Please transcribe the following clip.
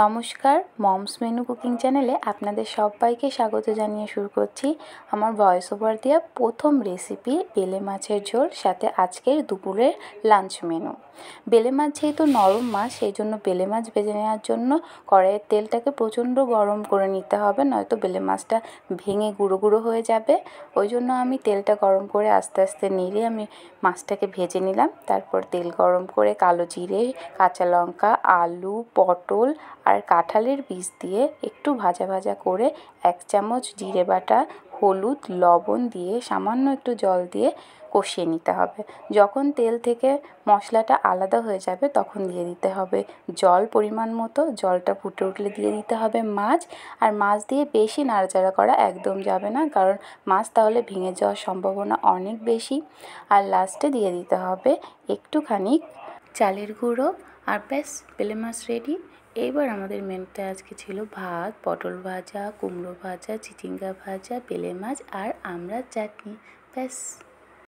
নমস্কার, moms menu cooking চ্যানেলে আপনাদের সবাইকে স্বাগত জানিয়ে শুরু করছি আমার ভয়েস ওভার দেওয়া প্রথম রেসিপি বেলে মাছের ঝোল, সাথে আজকের দুপুরের লাঞ্চ মেনু। বেলে মাছ যেহেতু নরম মাছ, সেই জন্য বেলে মাছ ভেজে নেওয়ার জন্য কড়াইয়ের তেলটাকে প্রচণ্ড গরম করে নিতে হবে, নয়তো বেলে মাছটা ভেঙে গুঁড়ো গুঁড়ো হয়ে যাবে। ওই জন্য আমি তেলটা গরম করে আস্তে আস্তে নেড়ে আমি মাছটাকে ভেজে নিলাম। তারপর তেল গরম করে কালো জিরে, কাঁচা লঙ্কা, আলু, পটল আর কাঁঠালের বীজ দিয়ে একটু ভাজা ভাজা করে 1 চামচ জিরে বাটা, হলুদ, লবণ দিয়ে সামান্য একটু জল দিয়ে কষিয়ে নিতে হবে। যখন তেল থেকে মশলাটা আলাদা হয়ে যাবে তখন দিয়ে দিতে হবে জল পরিমাণ মতো। জলটা ফুটে উঠলে দিয়ে দিতে হবে মাছ। আর মাছ দিয়ে বেশি নাড়াচাড়া করা একদম যাবে না, কারণ মাছ তাহলে ভেঙে যাওয়ার সম্ভাবনা অনেক বেশি। আর লাস্টে দিয়ে দিতে হবে একটুখানি চালের গুঁড়ো। আর ব্যাস, বেলে মাছ রেডি। এইবার আমাদের মেনুতে আজকে ছিল ভাত, পটল ভাজা, কুমড়ো ভাজা, চিচিঙ্গা ভাজা, বেলে মাছ আর আমড়ার চাটনি। ব্যাস।